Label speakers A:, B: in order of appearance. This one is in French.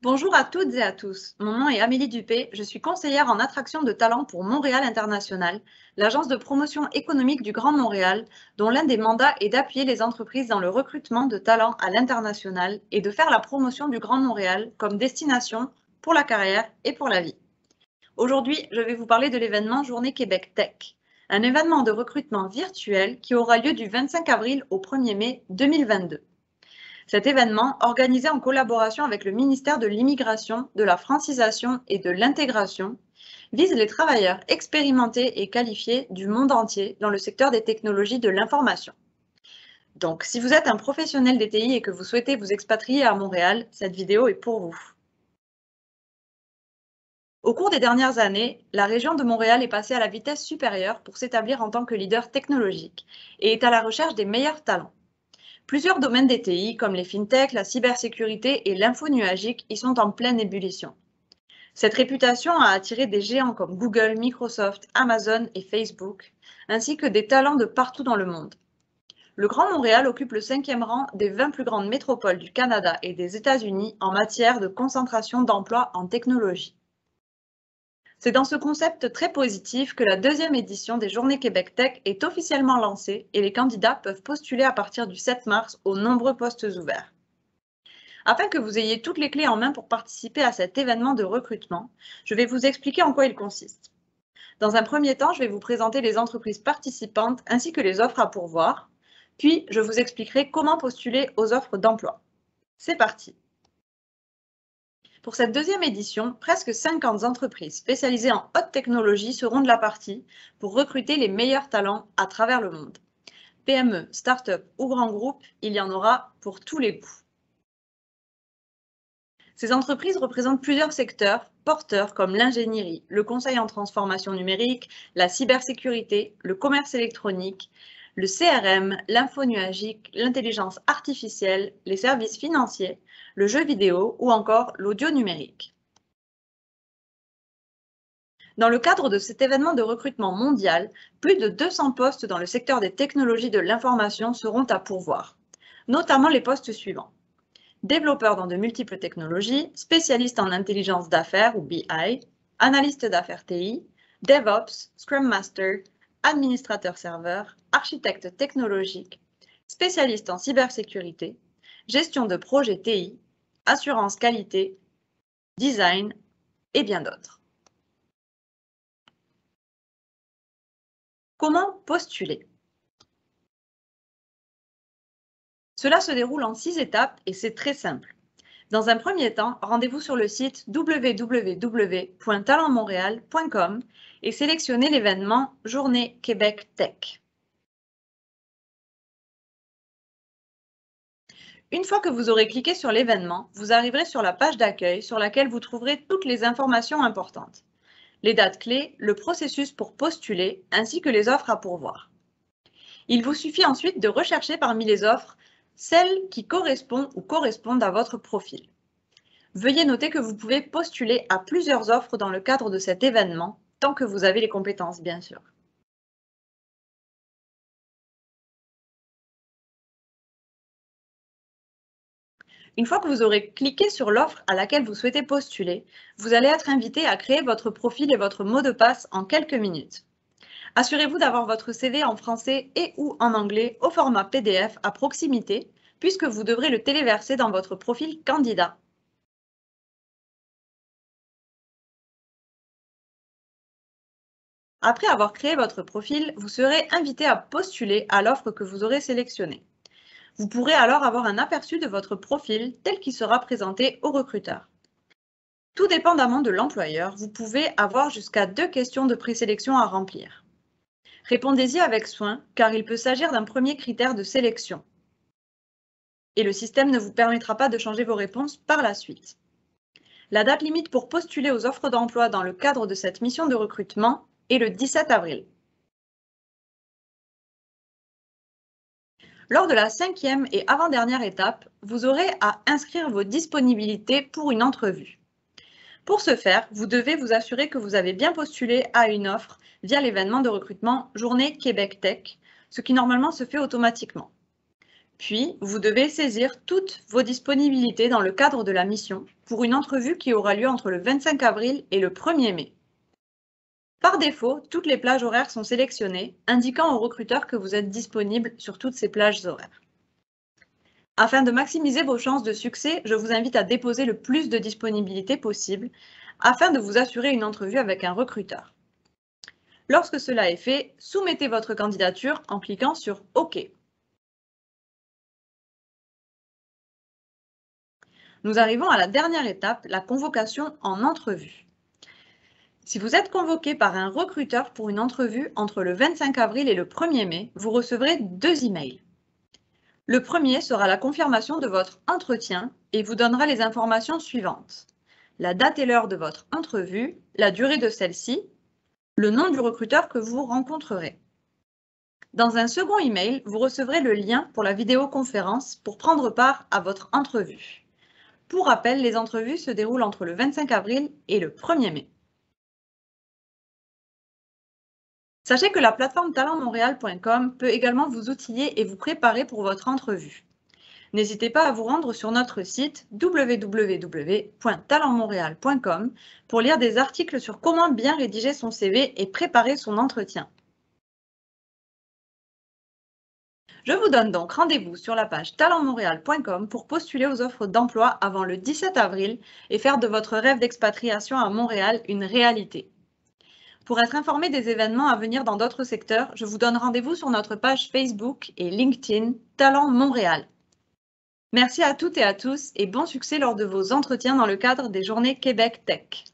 A: Bonjour à toutes et à tous. Mon nom est Amélie Dupé. Je suis conseillère en attraction de talents pour Montréal International, l'agence de promotion économique du Grand Montréal, dont l'un des mandats est d'appuyer les entreprises dans le recrutement de talents à l'international et de faire la promotion du Grand Montréal comme destination pour la carrière et pour la vie. Aujourd'hui, je vais vous parler de l'événement Journée Québec Tech, un événement de recrutement virtuel qui aura lieu du 25 avril au 1er mai 2022. Cet événement, organisé en collaboration avec le ministère de l'Immigration, de la Francisation et de l'Intégration, vise les travailleurs expérimentés et qualifiés du monde entier dans le secteur des technologies de l'information. Donc, si vous êtes un professionnel des TI et que vous souhaitez vous expatrier à Montréal, cette vidéo est pour vous. Au cours des dernières années, la région de Montréal est passée à la vitesse supérieure pour s'établir en tant que leader technologique et est à la recherche des meilleurs talents. Plusieurs domaines des TI, comme les fintechs, la cybersécurité et l'info nuagique, y sont en pleine ébullition. Cette réputation a attiré des géants comme Google, Microsoft, Amazon et Facebook, ainsi que des talents de partout dans le monde. Le Grand Montréal occupe le 5e rang des 20 plus grandes métropoles du Canada et des États-Unis en matière de concentration d'emplois en technologie. C'est dans ce concept très positif que la 2e édition des Journées Québec Tech est officiellement lancée et les candidats peuvent postuler à partir du 7 mars aux nombreux postes ouverts. Afin que vous ayez toutes les clés en main pour participer à cet événement de recrutement, je vais vous expliquer en quoi il consiste. Dans un premier temps, je vais vous présenter les entreprises participantes ainsi que les offres à pourvoir, puis je vous expliquerai comment postuler aux offres d'emploi. C'est parti! Pour cette 2e édition, presque 50 entreprises spécialisées en haute technologie seront de la partie pour recruter les meilleurs talents à travers le monde. PME, start-up ou grands groupes, il y en aura pour tous les goûts. Ces entreprises représentent plusieurs secteurs porteurs comme l'ingénierie, le conseil en transformation numérique, la cybersécurité, le commerce électronique, le CRM, l'info nuagique, l'intelligence artificielle, les services financiers, le jeu vidéo ou encore l'audio numérique. Dans le cadre de cet événement de recrutement mondial, plus de 200 postes dans le secteur des technologies de l'information seront à pourvoir, notamment les postes suivants. Développeur dans de multiples technologies, spécialiste en intelligence d'affaires ou BI, analyste d'affaires TI, DevOps, Scrum Master, administrateur serveur, architecte technologique, spécialiste en cybersécurité, gestion de projets TI, assurance qualité, design et bien d'autres. Comment postuler? Cela se déroule en 6 étapes et c'est très simple. Dans un premier temps, rendez-vous sur le site www.talentmontréal.com et sélectionnez l'événement Journée Québec Tech. Une fois que vous aurez cliqué sur l'événement, vous arriverez sur la page d'accueil sur laquelle vous trouverez toutes les informations importantes. Les dates clés, le processus pour postuler, ainsi que les offres à pourvoir. Il vous suffit ensuite de rechercher parmi les offres celles qui correspondent ou correspondent à votre profil. Veuillez noter que vous pouvez postuler à plusieurs offres dans le cadre de cet événement, tant que vous avez les compétences, bien sûr. Une fois que vous aurez cliqué sur l'offre à laquelle vous souhaitez postuler, vous allez être invité à créer votre profil et votre mot de passe en quelques minutes. Assurez-vous d'avoir votre CV en français et ou en anglais au format PDF à proximité, puisque vous devrez le téléverser dans votre profil candidat. Après avoir créé votre profil, vous serez invité à postuler à l'offre que vous aurez sélectionnée. Vous pourrez alors avoir un aperçu de votre profil tel qu'il sera présenté au recruteur. Tout dépendamment de l'employeur, vous pouvez avoir jusqu'à 2 questions de présélection à remplir. Répondez-y avec soin, car il peut s'agir d'un premier critère de sélection. Et le système ne vous permettra pas de changer vos réponses par la suite. La date limite pour postuler aux offres d'emploi dans le cadre de cette mission de recrutement est le 17 avril. Lors de la 5e et avant-dernière étape, vous aurez à inscrire vos disponibilités pour une entrevue. Pour ce faire, vous devez vous assurer que vous avez bien postulé à une offre via l'événement de recrutement Journée Québec Tech, ce qui normalement se fait automatiquement. Puis, vous devez saisir toutes vos disponibilités dans le cadre de la mission pour une entrevue qui aura lieu entre le 25 avril et le 1er mai. Par défaut, toutes les plages horaires sont sélectionnées, indiquant au recruteur que vous êtes disponible sur toutes ces plages horaires. Afin de maximiser vos chances de succès, je vous invite à déposer le plus de disponibilité possible afin de vous assurer une entrevue avec un recruteur. Lorsque cela est fait, soumettez votre candidature en cliquant sur OK. Nous arrivons à la dernière étape, la convocation en entrevue. Si vous êtes convoqué par un recruteur pour une entrevue entre le 25 avril et le 1er mai, vous recevrez 2 emails. Le premier sera la confirmation de votre entretien et vous donnera les informations suivantes. La date et l'heure de votre entrevue, la durée de celle-ci, le nom du recruteur que vous rencontrerez. Dans un second email, vous recevrez le lien pour la vidéoconférence pour prendre part à votre entrevue. Pour rappel, les entrevues se déroulent entre le 25 avril et le 1er mai. Sachez que la plateforme talentmontréal.com peut également vous outiller et vous préparer pour votre entrevue. N'hésitez pas à vous rendre sur notre site www.talentmontréal.com pour lire des articles sur comment bien rédiger son CV et préparer son entretien. Je vous donne donc rendez-vous sur la page talentmontréal.com pour postuler aux offres d'emploi avant le 17 avril et faire de votre rêve d'expatriation à Montréal une réalité. Pour être informé des événements à venir dans d'autres secteurs, je vous donne rendez-vous sur notre page Facebook et LinkedIn Talent Montréal. Merci à toutes et à tous et bon succès lors de vos entretiens dans le cadre des Journées Québec Tech.